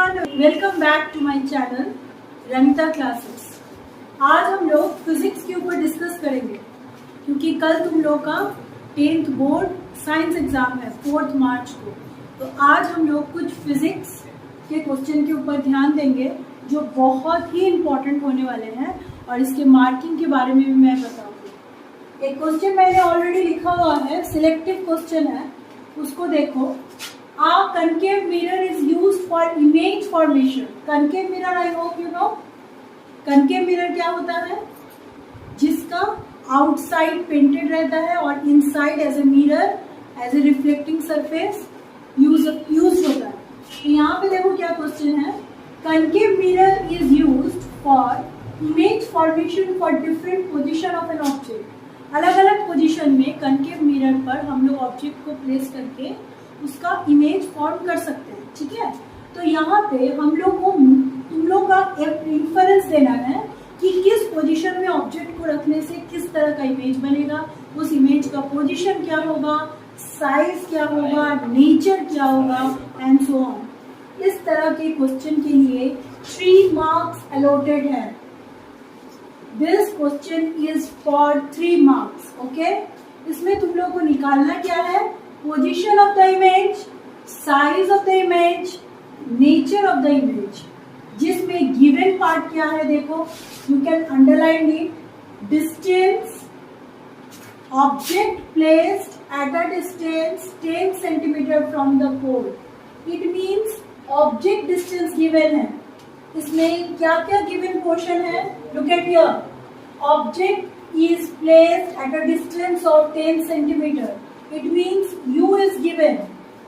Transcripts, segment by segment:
Everyone, welcome back to my channel Ranita classes. आज हम लोग फिजिक्स के ऊपर डिस्कस करेंगे क्योंकि कल तुम लोग का 10th बोर्ड साइंस एग्जाम है 4 मार्च को। तो आज हम लोग कुछ फिजिक्स के क्वेश्चन के ऊपर ध्यान देंगे जो बहुत ही इम्पोर्टेंट होने वाले हैं और इसके मार्किंग के बारे में भी मैं बताऊंगी। एक क्वेश्चन मैंने ऑलरेडी लिखा हुआ है, सिलेक्टिव क्वेश्चन है, उसको देखो। A concave mirror is used for image formation. Concave mirror, I hope you know. Concave mirror क्या होता है? जिसका outside painted रहता है और inside as a mirror, as a reflecting surface used होता है। तो यहाँ पे देखो क्या क्वेश्चन है। Concave mirror is used for image formation for different position of an object. अलग अलग पोजीशन में concave mirror पर हम लोग ऑब्जेक्ट को प्लेस करके उसका इमेज फॉर्म कर सकते हैं, ठीक है। तो यहाँ पे हम लोग को तुम लोग का इंफरेंस देना है कि किस पोजीशन में ऑब्जेक्ट को रखने से किस तरह का इमेज बनेगा, उस इमेज का पोजीशन क्या होगा, साइज क्या होगा, नेचर क्या होगा एंड सो ऑन। इस तरह के क्वेश्चन के लिए 3 मार्क्स अलॉटेड है। This question is for 3 marks, okay. इसमें तुम लोग को निकालना क्या है, position of the image, size of the image, nature of the image। जिसमें given part क्या है देखो, you can underline it। distance, object placed at a distance 10 centimeter from the pole। it means object distance given है। इसमें क्या क्या given portion है, look at here। object is placed at a distance of 10 centimeter। It means u is given,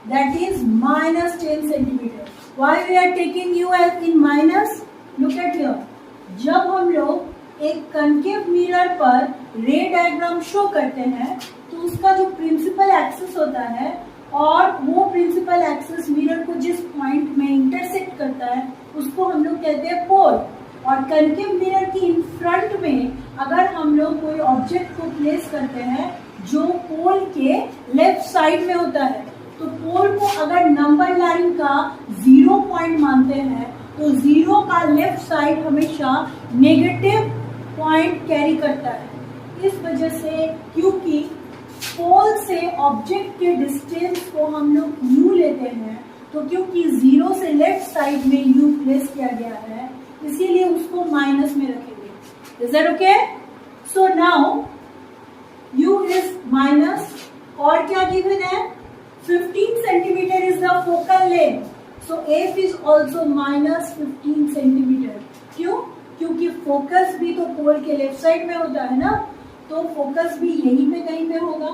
that is minus 10 centimeter। Why we are taking u as in minus? Look at here। जब हम लोग एक concave mirror पर रे diagram show करते हैं तो उसका जो प्रिंसिपल एक्सिस होता है और वो प्रिंसिपल एक्सिस मिरर को जिस पॉइंट में इंटरसेक्ट करता है उसको हम लोग कहते हैं पोल। और concave mirror की इन फ्रंट में अगर हम लोग कोई ऑब्जेक्ट को प्लेस करते हैं जो पोल के लेफ्ट साइड में होता है, तो पोल को अगर नंबर लाइन का 0 पॉइंट मानते हैं तो 0 का लेफ्ट साइड हमेशा नेगेटिव पॉइंट कैरी करता है। इस वजह से क्योंकि पोल से ऑब्जेक्ट के डिस्टेंस को हम लोग u लेते हैं, तो क्योंकि 0 से लेफ्ट साइड में u प्लेस किया गया है इसीलिए उसको माइनस में रखेंगे। Is that okay? So now u is minus और क्या गिवन है, 15 centimetre is the focal length. So f is also minus 15 centimetre. क्यों? क्योंकि फोकस भी तो पोल के लेफ्ट साइड में होता है ना, तो फोकस भी यहीं पे कहीं पे होगा।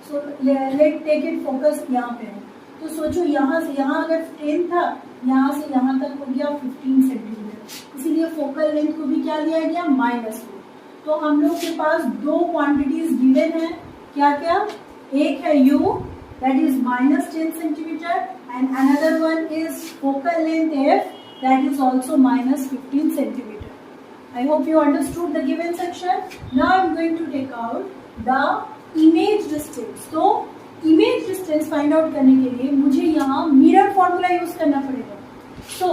So let take it, focus यहाँ पे है। तो सोचो यहाँ से यहाँ अगर 10 था, यहाँ से यहाँ तक हो गया 15 सेंटीमीटर, इसीलिए फोकल लेंथ को भी क्या लिया गया, माइनस में। तो हम लोग के पास 2 क्वांटिटीज गिवन है, क्या क्या, एक है u that is minus 10 centimeter and another one is focal length f that is also minus 15 centimeter। I hope you understood the given section। Now I am going to take out the image distance। तो image distance find out करने के लिए मुझे यहाँ mirror formula use करना पड़ेगा। So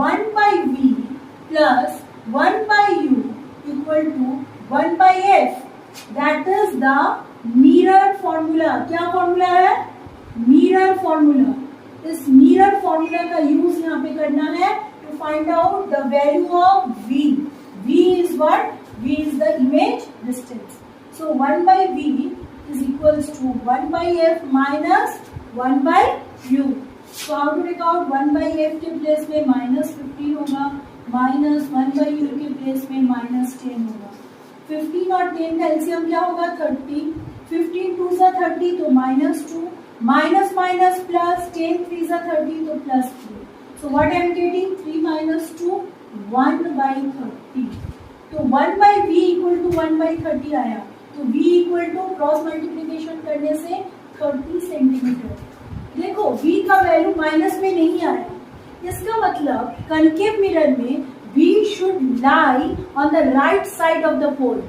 1 by v plus 1 by u equal to 1 by f, that is the mirror formula। क्या formula है, mirror formula। इस mirror formula का यूज यहाँ पे करना है to find out the value of v। v is what? v is the image distance। so 1 by v is equals to 1 by f minus 1 by u। so how to take out, 1 by f के place में minus 15 होगा, minus 1 by you के place में minus 10 होगा। 15 और 10 का LCM क्या होगा, 30। 15 2 सा 30 तो माइनस 2, माइनस माइनस प्लस, 10 3 सा 30 तो plus 3। So what I am getting, 3 minus 2 1 by 30। तो 1 by v equal to 1 by 30 आया। तो v equal to cross multiplication करने से 30 सेंटीमीटर। देखो v का वैल्यू माइनस में नहीं आया, इसका मतलब concave mirror में V should lie on the right side of the pole।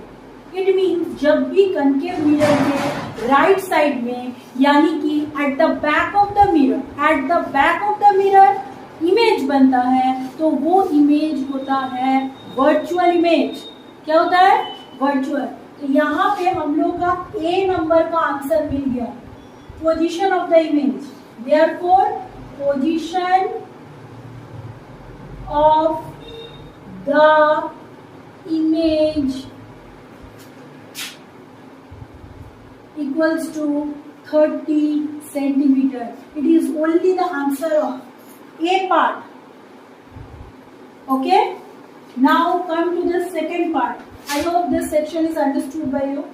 It means जब भी concave mirror के right side में, यानी कि at the back of the mirror image बनता है तो वो इमेज होता है वर्चुअल इमेज। क्या होता है? वर्चुअल। तो यहाँ पे हम लोग का ए नंबर का आंसर मिल गया, position of the image. Therefore position of the image equals to 30 centimeter. It is only the answer of A part. Okay? Now come to the second part. I hope this section is understood by you.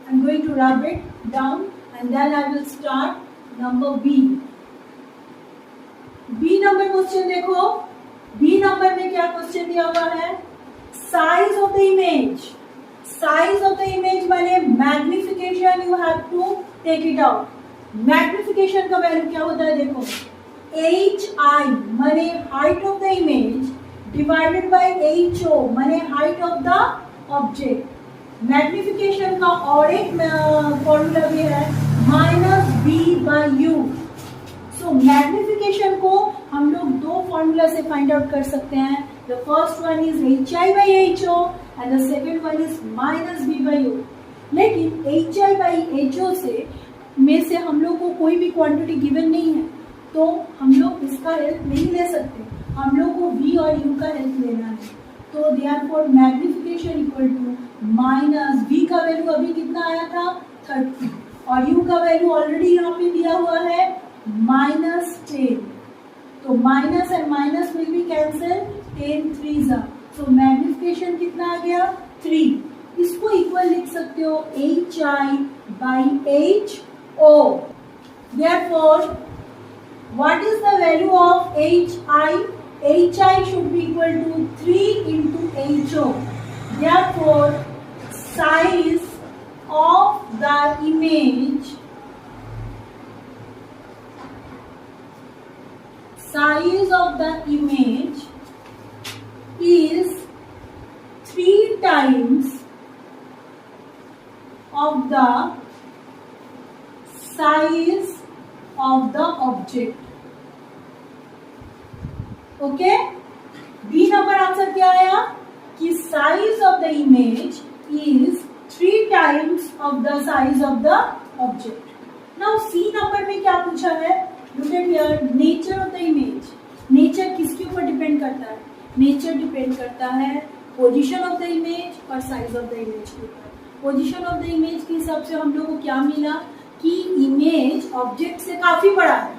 I'm going to rub it down and then I will start number B. B number question देखो. B number में क्या question दिया हुआ है? Size of the image. Size of the image माने magnification you have to take it out. Magnification का value क्या होता है देखो, HI माने height of the image divided by HO माने height of the object. Magnification का और एक फॉर्मूला भी है -B/U. So magnification को हम लोग दो फॉर्मूला से फाइंड आउट कर सकते हैं. The first one is HI/HO and the second one is -B/U. लेकिन HI/HO से हम लोग को कोई भी क्वांटिटी गिवन नहीं है, तो हम लोग इसका हेल्प नहीं ले सकते. हम लोग को V और U का हेल्प लेना है. तो therefore magnification equal to V का वैल्यू अभी कितना आया था 30 और U का वैल्यू ऑलरेडी यहाँ पे दिया हुआ है -10. तो minus and minus will be cancel, 10 3 जा. तो मैग्निफिकेशन कितना आ गया 3. इसको इक्वल लिख सकते हो HI/HO. Therefore, what is the value of HI? HI should be equal to 3 into HO. Therefore, size of the image is 3 times of the size of the object. Okay? B number answer क्या आया कि size of the image is 3 times of the size of the object. Now C number में क्या पूछा है? Look at here, nature of the image. Nature किसके ऊपर depend करता है? नेचर डिपेंड करता है पोजीशन ऑफ द इमेज और साइज ऑफ द इमेज के ऊपर. पोजीशन ऑफ द इमेज के हिसाब से हम लोग को क्या मिला कि इमेज ऑब्जेक्ट से काफी बड़ा है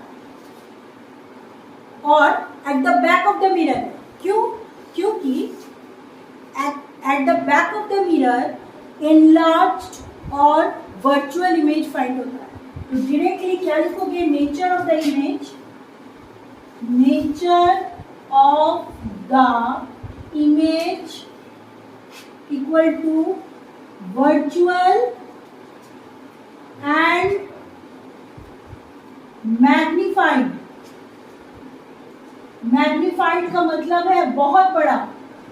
और at the back of the mirror. क्यों? क्योंकि at the back of the mirror enlarged और वर्चुअल इमेज फाइंड होता है. तो डायरेक्टली क्या लिखोगे? Nature of the image, nature of the image equal to virtual and magnified. Magnified का मतलब है बहुत बड़ा,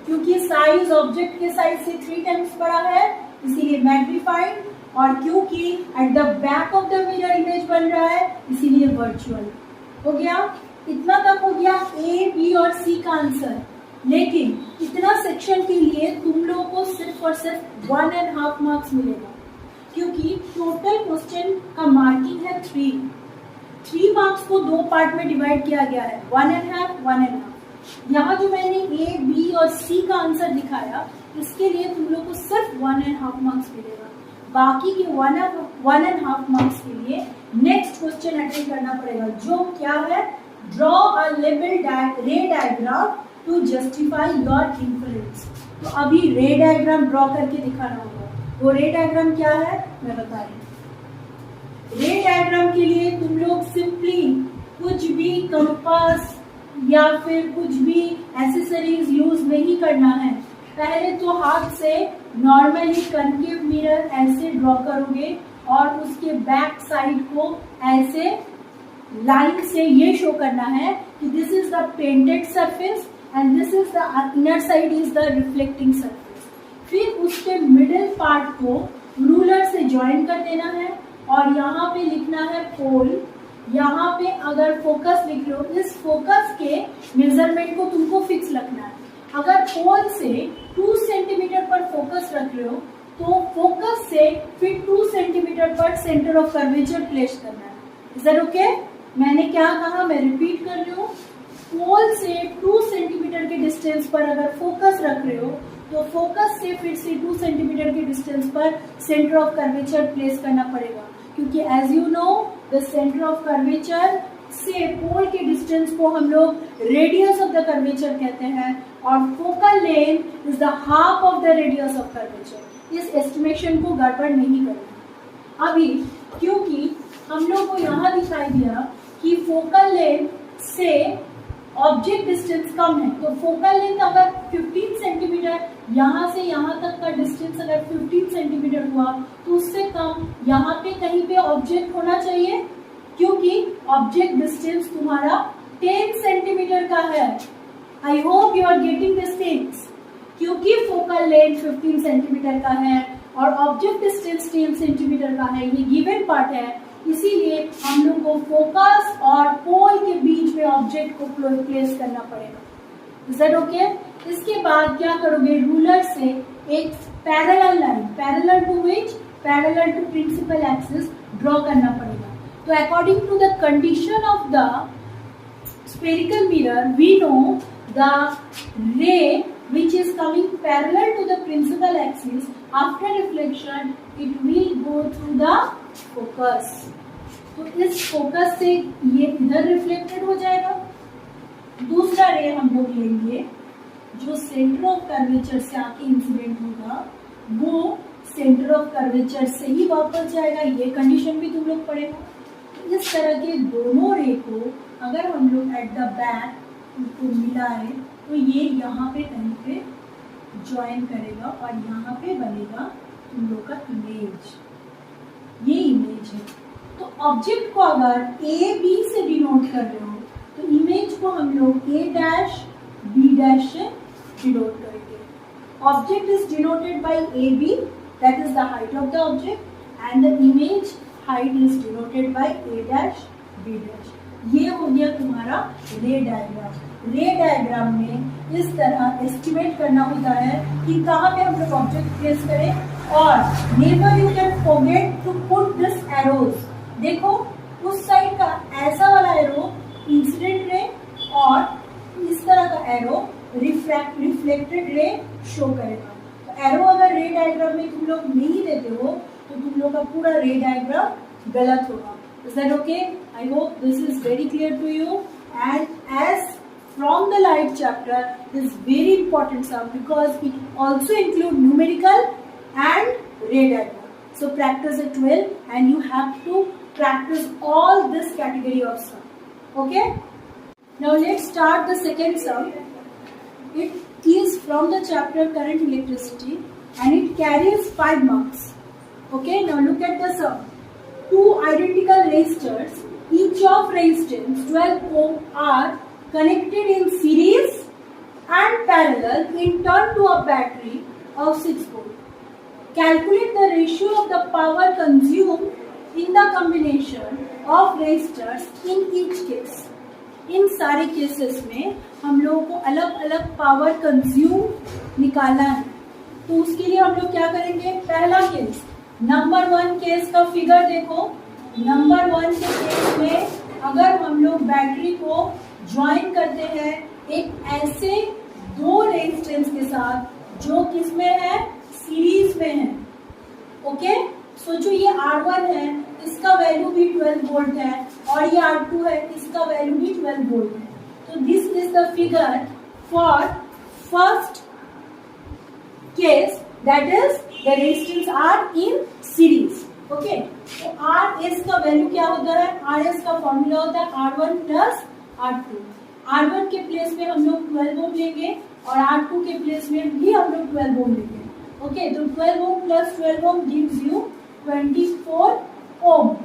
क्योंकि साइज ऑब्जेक्ट के साइज से 3 टाइम्स बड़ा है इसीलिए मैग्नीफाइड, और क्योंकि at the back of the mirror image बन रहा है इसीलिए वर्चुअल. हो गया? इतना तक हो गया A, B और C का आंसर. लेकिन इतना सेक्शन के लिए तुम लोगों को सिर्फ और सिर्फ 1.5 मार्क्स मिलेगा, क्योंकि टोटल क्वेश्चन का मार्किंग है 3 मार्क्स को 2 पार्ट में डिवाइड किया गया है, 1.5. यहाँ जो मैंने A, B और C का आंसर दिखाया इसके लिए तुम लोग को सिर्फ 1.5 मार्क्स मिलेगा. बाकी के 1.5 मार्क्स के लिए नेक्स्ट क्वेश्चन अटेंड करना पड़ेगा, जो क्या है? Draw a label ray diagram to justify your influence. तो अभी रे डायग्राम ड्रॉ करके दिखाना होगा. वो रे डायग्राम क्या है मैं बता रही हूँ. रे डायग्राम के लिए तुम लोग सिंपली कुछ भी कंपास या फिर कुछ भी एक्सेसरीज यूज नहीं करना है. पहले तो हाथ से नॉर्मली कनकेव मिरर ऐसे ड्रॉ करोगे और उसके बैक साइड को ऐसे लाइन से ये शो करना है कि this is the painted surface and this is the inner side is the reflecting surface. फिर उसके मिडिल पार्ट को रूलर से ज्वाइन कर देना है और यहाँ पे लिखना है पोल. यहाँ पे अगर फोकस लिख लो, इस फोकस के मेजरमेंट को तुमको फिक्स रखना है। अगर पोल से 2 सेंटीमीटर पर फोकस रख रहे हो तो फोकस से फिर 2 सेंटीमीटर पर सेंटर ऑफ कर्वेचर प्लेस करना है। Is that okay? मैंने क्या कहा, मैं रिपीट कर रही हूँ। पोल से 2 सेंटीमीटर के डिस्टेंस पर अगर फोकस रख रहे हो तो फोकस से फिर से 2 सेंटीमीटर के डिस्टेंस पर सेंटर ऑफ कर्वेचर प्लेस करना पड़ेगा, क्योंकि as you know the centre of curvature से पोल के डिस्टेंस को हम लोग रेडियस ऑफ द कर्वेचर कहते हैं और focal length is the half of the radius of curvature. इस एस्टिमेशन को गड़बड़ नहीं करना। अभी क्योंकि हम लोग को यहाँ दिखाई दिया कि फोकल लेंथ से ऑब्जेक्ट डिस्टेंस कम है, तो फोकल लेंथ अगर 15 सेंटीमीटर यहाँ से यहाँ तक का डिस्टेंस अगर 15 सेंटीमीटर हुआ तो उससे कम यहाँ पे कहीं पे ऑब्जेक्ट होना चाहिए, क्योंकि ऑब्जेक्ट डिस्टेंस तुम्हारा 10 सेंटीमीटर का है। I hope you are getting this things. क्योंकि फोकल लेंथ 15 सेंटीमीटर का है और ऑब्जेक्ट डिस्टेंस 10 सेंटीमीटर का है, ये गिवन पार्ट है, इसीलिए हम लोग को फोकस और पोल के बीच में ऑब्जेक्ट को प्लेस करना पड़ेगा। Is that okay? इसके बाद क्या करोगे, रूलर से एक parallel line, parallel to which, parallel to principal axis draw करना पड़ेगा। तो according to the condition of the spherical mirror, we know the ray which is coming parallel to the principal axis, after reflection it will go through the focus. तो इस focus से ये इधर reflected हो जाएगा। दूसरा रे हम लोग लेंगे जो सेंटर ऑफ कर्वेचर से आके इंसिडेंट होगा, वो सेंटर ऑफ कर्वेचर से ही वापस जाएगा। ये कंडीशन भी तुम लोग पढ़ेगा। इस तरह के दोनों रे को अगर हम लोग एट द बैक उसको मिलाए तो ये यहाँ पे कहीं पे ज्वाइन करेगा और यहाँ पे बनेगा तुम लोग का इमेज। ये इमेज है। तो ऑब्जेक्ट को अगर ए बी से डिनोट कर रहे हो तो इमेज को हम लोग ए डैश बी डैश से डिनोट करेंगे। Object is denoted by A B, that is the height of the object, and the image height is denoted by A dash B dash. ये हो गया तुम्हारा रे डायग्राम। रे डायग्राम में इस तरह एस्टिमेट करना होता है कि कहाँ पे हम लोग ऑब्जेक्ट प्लेस करें। और never you can forget to put this arrows. देखो उस साइड का ऐसा वाला एरो इंसिडेंट रे और इस तरह का एरो रिफ्लेक्टेड रे शो करेगा। तो एरो अगर रे डायग्राम में तुम लोग नहीं देते हो तो तुम लोग का पूरा रे डायग्राम गलत होगा। Is that okay? I hope this is very clear to you. And as from the light chapter is very important sum because it also include numerical and ray diagram. So practice it well and you have to practice all this category of sum. Okay? Now let's start the second sum. It is from the chapter current electricity and it carries 5 marks. Okay? Now look at the sum. Two identical resistors, each of resistance 12 ohm, are connected in series and parallel in turn to a battery of 6 volt. Calculate the ratio of the power consumed in the combination of resistors in each case. इन सारे cases में हम लोगों को अलग अलग power consume निकालना है। तो उसके लिए हम लोग क्या करेंगे, पहला केस नंबर 1 केस का फिगर देखो। नंबर 1 के केस में अगर हम लोग बैटरी को ज्वाइन करते हैं एक ऐसे 2 रेजिस्टेंस के साथ जो किस में है, सीरीज में है। ओके, सोचो ये R1 है, इसका वैल्यू भी 12 वोल्ट है और ये R2 है, इसका वैल्यू भी 12 वोल्ट है। तो this is the figure for first case, that is the resistance are in series. Okay, तो RS का वैल्यू क्या होता है, RS का फॉर्मूला होता है R1 प्लस R2। R1 के प्लेस में हम लोग 12 ओम लेंगे और R2 के प्लेस में भी हम लोग 12 ओम लेंगे। ओके, तो 12 ohm plus 12 ohm gives you 24 ohm.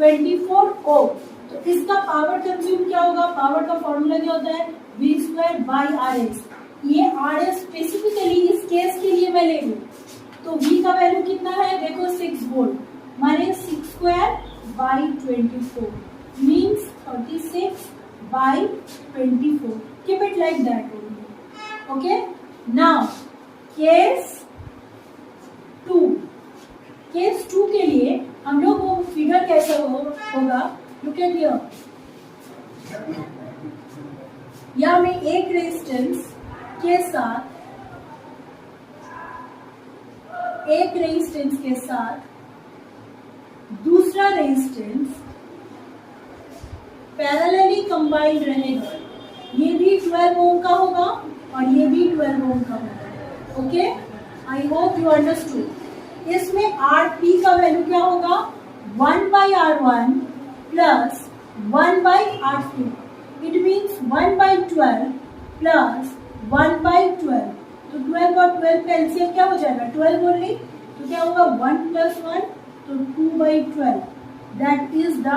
24 ohm. तो इसका पावर कंज्यूम क्या होगा, पावर का फॉर्मूला क्या होता है, V² बाई RS। ये RS स्पेसिफिकली इस केस के लिए मैं ले लूँ तो V का वैल्यू कितना है, देखो 6 वोल्ट, माने 6² by 24 means 36 by 24. Keep it like that only. Okay. Now case 2. Case 2 के लिए हम लोग वो फिगर कैसा होगा, लुक एट हियर। या में एक रेजिस्टेंस के साथ दूसरा रेजिस्टेंस पैरेलली कंबाइंड रहेगा। ये भी 12 ओम का होगा और ये भी 12 ओम का होगा। Okay, I hope you understood. इसमें Rp का वैल्यू क्या होगा, 1/R1 plus 1/R2। It means 1/12 plus 1/12। तो 12 और 12 का एलसीएम क्या हो जाएगा, 12 ओनली। तो क्या होगा, 1 + 1 तो 2/12। That is the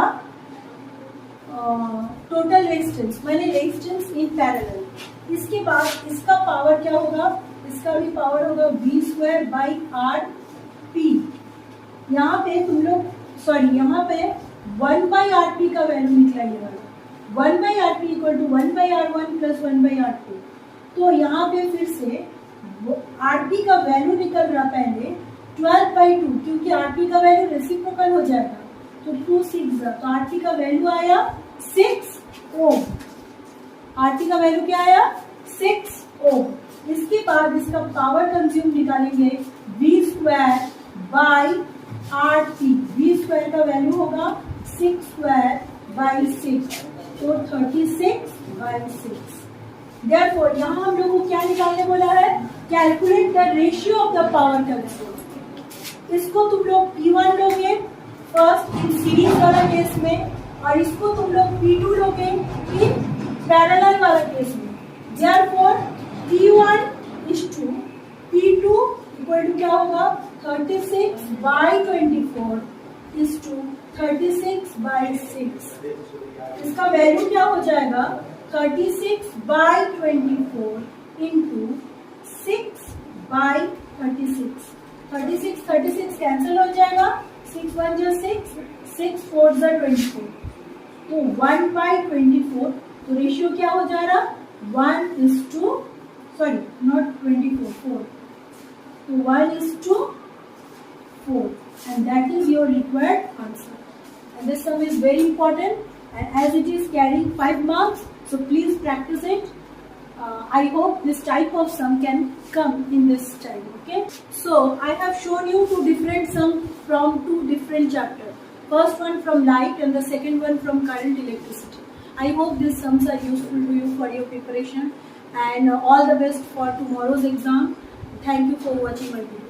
total resistance, मैंने रेजिस्टेंस इन पैरेलल। इसके बाद इसका पावर क्या होगा, इसका भी पावर होगा V²/Rp। यहाँ पे तुम लोग यहाँ पे 1/Rp का value निकालिएगा। 1/Rp = 1/R1 plus 1/R2। तो यहाँ पे फिर से Rp का वैल्यू निकल रहा पहले 12/2, क्योंकि Rp का वैल्यू रेसिप्रोकल हो जाएगा। तो 2 6 तो Rp का वैल्यू आया 6 ओम। Rp का वैल्यू क्या आया, 6 ओम। इसके बाद इसका पावर कंज्यूम निकालेंगे V²/RT। V² का वैल्यू होगा 6/6 तो 36/6। Therefore यहाँ हम लोग को क्या निकालने बोला है, calculate the ratio of the power consume. इसको तुम लोग P1 लोगे फर्स्ट इन सीरीज वाला केस में, और इसको तुम लोग P2 लोगे इन पैरेलल वाला केस में। Therefore P1 is to P2 equal to क्या होगा, 36/24 is to 36/6। इसका वैल्यू क्या हो जाएगा, 36/24 into 6/36। 36 कैंसिल हो जाएगा, 6 1 = 6, 6 4 = 24। तो 1/24। तो रेशियो क्या हो जा रहा, 4। तो 1:4, and that is your required answer. And this sum is very important, and as it is carrying 5 marks, so please practice it. I hope this type of sum can come in this time. Okay, so I have shown you 2 different sums from 2 different chapters. First one from light and the second one from current electricity. I hope these sums are useful to you for your preparation, and all the best for tomorrow's exam. Thank you for watching my video.